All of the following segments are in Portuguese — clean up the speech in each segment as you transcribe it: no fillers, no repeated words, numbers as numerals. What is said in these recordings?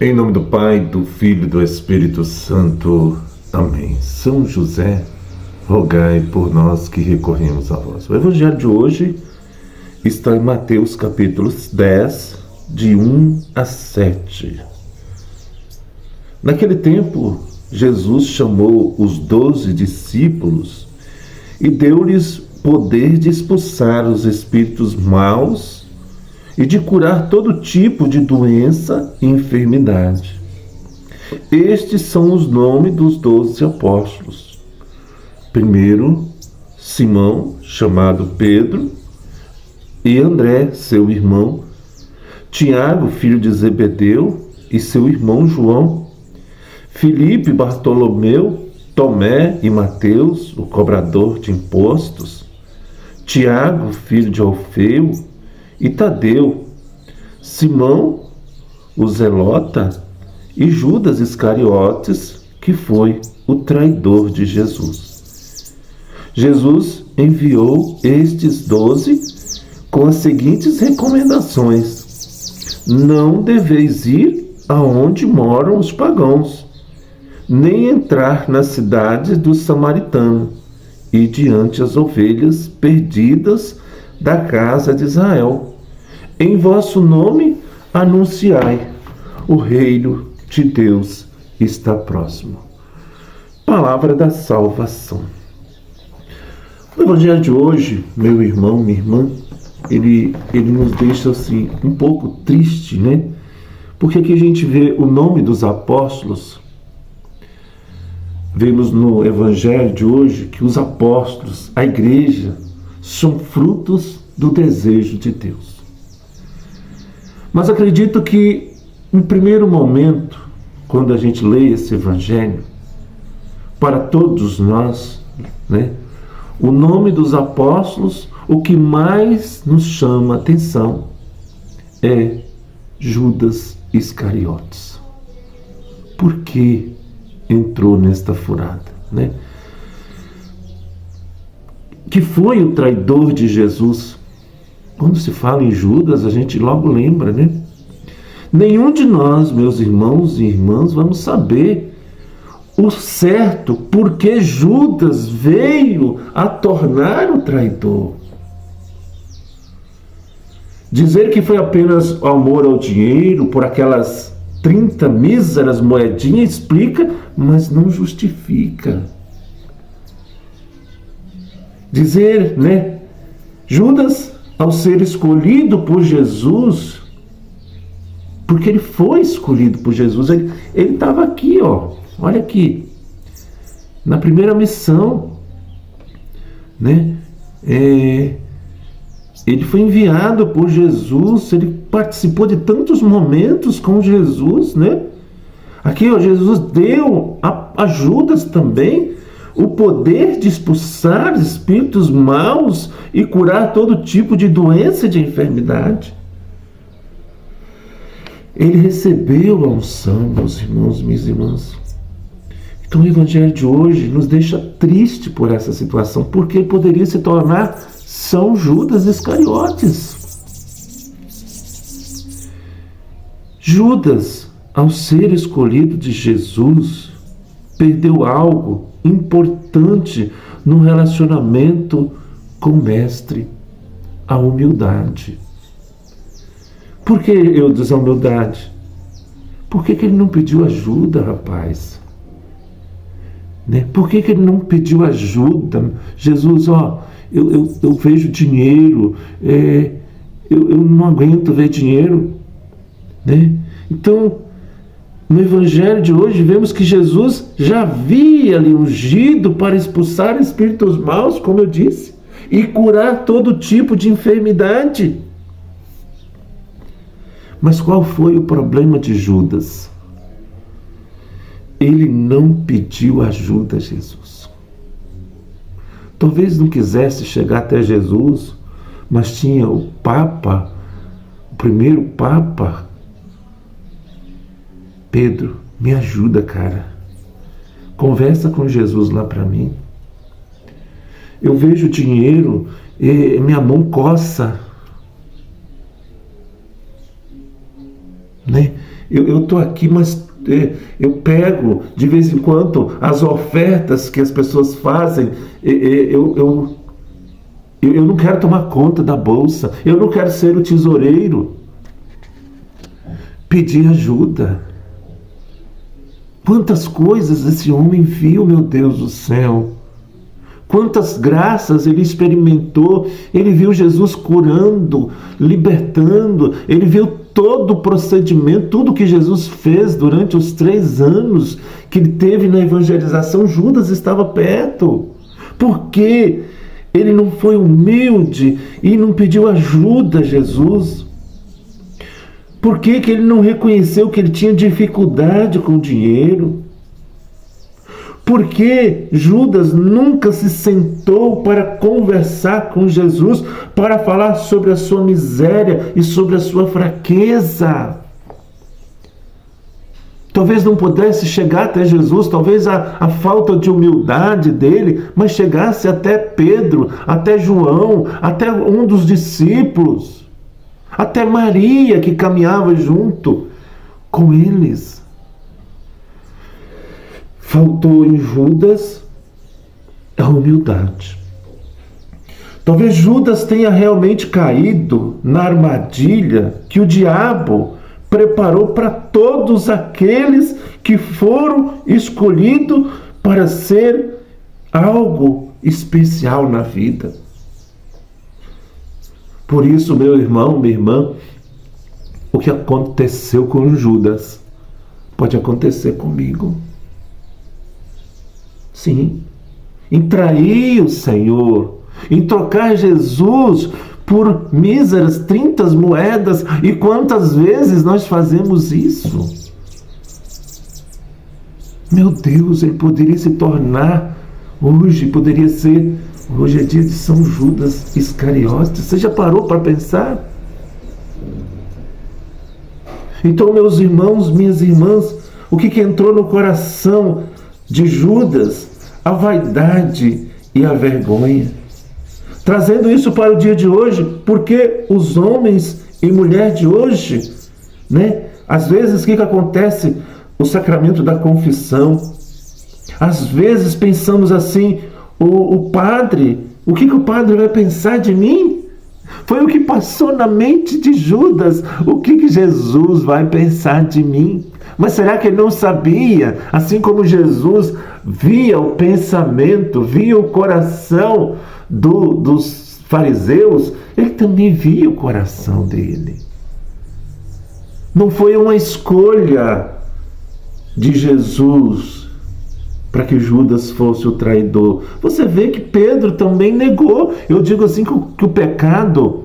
Em nome do Pai, do Filho e do Espírito Santo. Amém. São José, rogai por nós que recorremos a vós. O Evangelho de hoje está em Mateus capítulo 10, de 1 a 7. Naquele tempo, Jesus chamou os 12 discípulos e deu-lhes poder de expulsar os espíritos maus e de curar todo tipo de doença e enfermidade. Estes são os nomes dos 12 apóstolos. Primeiro, Simão, chamado Pedro, e André, seu irmão, Tiago, filho de Zebedeu, e seu irmão João, Filipe, Bartolomeu, Tomé e Mateus, o cobrador de impostos, Tiago, filho de Alfeu, e Tadeu, Simão, o Zelota, e Judas Iscariotes, que foi o traidor de Jesus. Jesus enviou estes 12 com as seguintes recomendações: não deveis ir aonde moram os pagãos, nem entrar nas cidades dos samaritanos, e diante as ovelhas perdidas da casa de Israel. Em vosso nome anunciai: o reino de Deus está próximo. Palavra da salvação. O Evangelho de hoje, meu irmão, minha irmã, ele nos deixa assim um pouco triste, né? Porque aqui a gente vê o nome dos apóstolos. Vemos no Evangelho de hoje que os apóstolos, a igreja, são frutos do desejo de Deus. Mas acredito que, no primeiro momento, quando a gente lê esse Evangelho, para todos nós, né, o nome dos apóstolos, o que mais nos chama a atenção é Judas Iscariotes. Por que entrou nesta furada, né? Que foi o traidor de Jesus. Quando se fala em Judas, a gente logo lembra, né? Nenhum de nós, meus irmãos e irmãs, vamos saber o certo porque Judas veio a tornar o traidor. Dizer que foi apenas amor ao dinheiro, por aquelas 30 míseras moedinhas, explica, mas não justifica. Dizer, né, Judas, ao ser escolhido por Jesus, porque ele foi escolhido por Jesus, ele estava aqui, ó, olha aqui, na primeira missão, né, ele foi enviado por Jesus, ele participou de tantos momentos com Jesus, né, aqui, ó, Jesus deu a Judas também o poder de expulsar espíritos maus e curar todo tipo de doença e de enfermidade. Ele recebeu a unção, meus irmãos, minhas irmãs. Então o Evangelho de hoje nos deixa triste por essa situação, porque ele poderia se tornar São Judas Iscariotes. Judas, ao ser escolhido de Jesus, perdeu algo importante no relacionamento com o Mestre: a humildade. Por que eu digo a humildade? Por que ele não pediu ajuda, rapaz? Né? Por que ele não pediu ajuda? Jesus, ó, eu vejo dinheiro, eu não aguento ver dinheiro, né? Então, no Evangelho de hoje, vemos que Jesus já havia ali ungido para expulsar espíritos maus, como eu disse, e curar todo tipo de enfermidade. Mas qual foi o problema de Judas? Ele não pediu ajuda a Jesus. Talvez não quisesse chegar até Jesus, mas tinha o Papa, o primeiro Papa, Pedro, me ajuda, cara. Conversa com Jesus lá para mim. Eu vejo dinheiro e minha mão coça. Né? eu estou aqui, mas eu pego de vez em quando as ofertas que as pessoas fazem, eu não quero tomar conta da bolsa, eu não quero ser o tesoureiro. Pedir ajuda. Quantas coisas esse homem viu, meu Deus do céu. Quantas graças ele experimentou. Ele viu Jesus curando, libertando. Ele viu todo o procedimento, tudo que Jesus fez durante os 3 anos que ele teve na evangelização. Judas estava perto. Por que ele não foi humilde e não pediu ajuda a Jesus? Por que ele não reconheceu que ele tinha dificuldade com o dinheiro? Por que Judas nunca se sentou para conversar com Jesus, para falar sobre a sua miséria e sobre a sua fraqueza? Talvez não pudesse chegar até Jesus, talvez a falta de humildade dele, mas chegasse até Pedro, até João, até um dos discípulos. Até Maria, que caminhava junto com eles. Faltou em Judas a humildade. Talvez Judas tenha realmente caído na armadilha que o diabo preparou para todos aqueles que foram escolhidos para ser algo especial na vida. Por isso, meu irmão, minha irmã, o que aconteceu com Judas pode acontecer comigo. Sim, em trair o Senhor, em trocar Jesus por míseras 30 moedas. E quantas vezes nós fazemos isso? Meu Deus, ele poderia se tornar, hoje é dia de São Judas Iscariotes. Você já parou para pensar? Então, meus irmãos, minhas irmãs, o que entrou no coração de Judas? A vaidade e a vergonha. Trazendo isso para o dia de hoje, porque os homens e mulheres de hoje, às vezes o que acontece? O sacramento da confissão. Às vezes pensamos assim, o padre, o que o padre vai pensar de mim? Foi o que passou na mente de Judas. O que Jesus vai pensar de mim? Mas será que ele não sabia? Assim como Jesus via o pensamento, via o coração dos fariseus, ele também via o coração dele. Não foi uma escolha de Jesus para que Judas fosse o traidor. Você vê que Pedro também negou. Eu digo assim que o pecado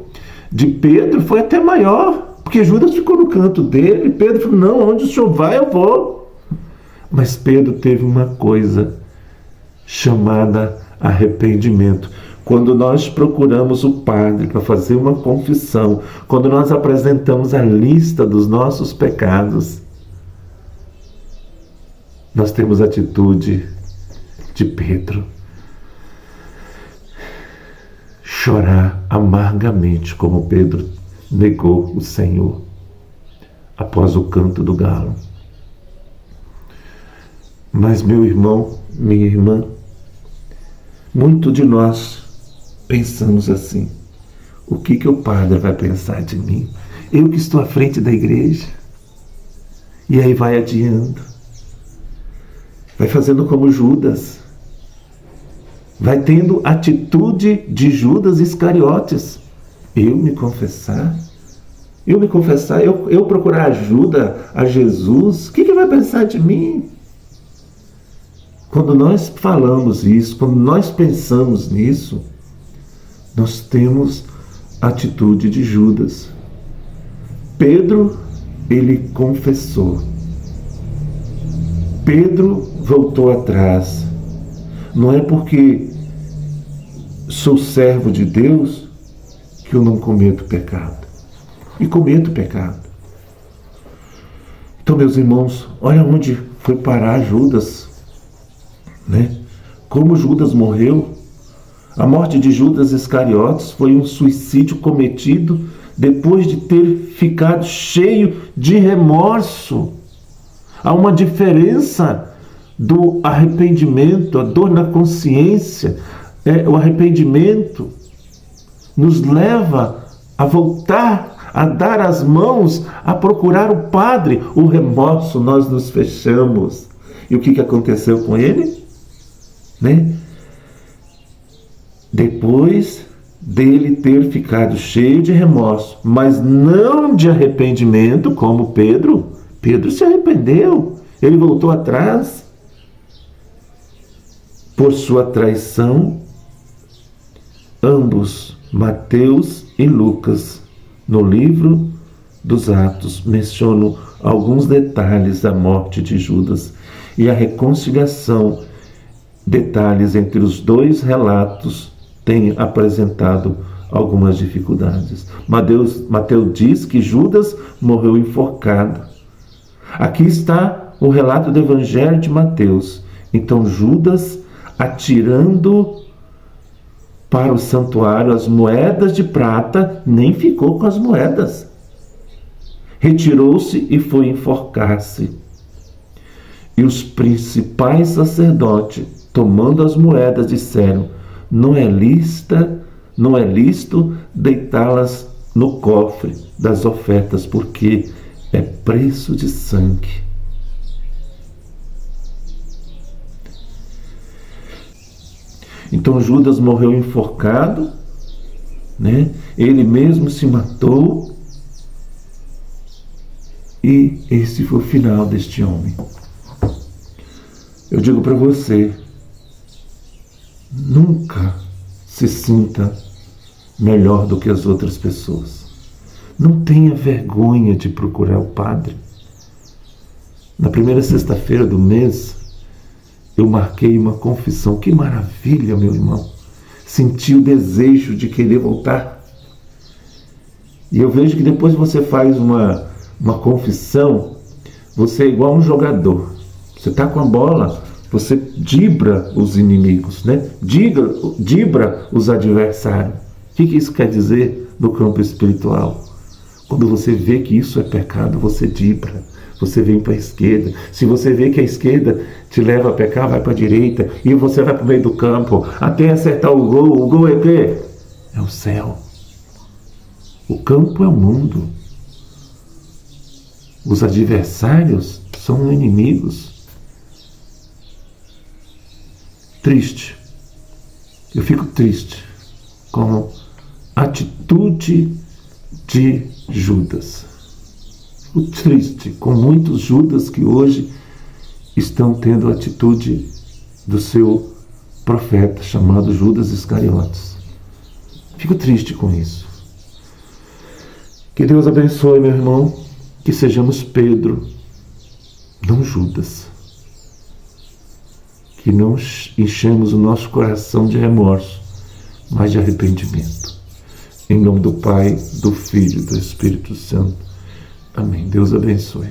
de Pedro foi até maior, porque Judas ficou no canto dele, e Pedro falou, não, onde o senhor vai, eu vou. Mas Pedro teve uma coisa chamada arrependimento. Quando nós procuramos o padre para fazer uma confissão, quando nós apresentamos a lista dos nossos pecados, nós temos a atitude de Pedro. Chorar amargamente, como Pedro negou o Senhor após o canto do galo. Mas, meu irmão, minha irmã, muito de nós pensamos assim: o que o padre vai pensar de mim? Eu que estou à frente da igreja. E aí vai adiando. Vai fazendo como Judas. Vai tendo atitude de Judas Iscariotes. Eu me confessar? Eu procurar ajuda a Jesus? O que vai pensar de mim? Quando nós falamos isso, quando nós pensamos nisso, nós temos a atitude de Judas. Pedro, ele confessou. Pedro voltou atrás. Não é porque sou servo de Deus que eu não cometo pecado. E cometo pecado. Então, meus irmãos, olha onde foi parar Judas. Como Judas morreu. A morte de Judas Iscariotes foi um suicídio cometido depois de ter ficado cheio de remorso. Há uma diferença do arrependimento, a dor na consciência. O arrependimento nos leva a voltar, a dar as mãos, a procurar o Padre. O remorso, nós nos fechamos. E o que aconteceu com ele? Depois dele ter ficado cheio de remorso, mas não de arrependimento, como Pedro. Pedro se arrependeu, ele voltou atrás. Por sua traição, ambos, Mateus e Lucas, no livro dos Atos, mencionam alguns detalhes da morte de Judas e a reconciliação. Detalhes entre os dois relatos têm apresentado algumas dificuldades. Mateus diz que Judas morreu enforcado. Aqui está o relato do Evangelho de Mateus. Então Judas, atirando para o santuário as moedas de prata, nem ficou com as moedas. Retirou-se e foi enforcar-se. E os principais sacerdotes, tomando as moedas, disseram: não é lícito deitá-las no cofre das ofertas, porque é preço de sangue. Então Judas morreu enforcado, Ele mesmo se matou, e esse foi o final deste homem. Eu digo para você, nunca se sinta melhor do que as outras pessoas. Não tenha vergonha de procurar o Padre. Na primeira sexta-feira do mês, eu marquei uma confissão. Que maravilha, meu irmão. Senti o desejo de querer voltar. E eu vejo que depois você faz uma confissão, você é igual um jogador. Você está com a bola, você dibra os inimigos, dibra os adversários. O que isso quer dizer no campo espiritual? Quando você vê que isso é pecado, você dibra, você vem para a esquerda. Se você vê que a esquerda te leva a pecar, vai para a direita, e você vai para o meio do campo, até acertar o gol. O gol é o quê? É o céu. O campo é o mundo. Os adversários são inimigos. Triste. Eu fico triste com a atitude de Judas. Fico triste com muitos Judas que hoje estão tendo a atitude do seu profeta, chamado Judas Iscariotes. Fico triste com isso. Que Deus abençoe, meu irmão, que sejamos Pedro, não Judas. Que não enchemos o nosso coração de remorso, mas de arrependimento. Em nome do Pai, do Filho e do Espírito Santo. Amém. Deus abençoe.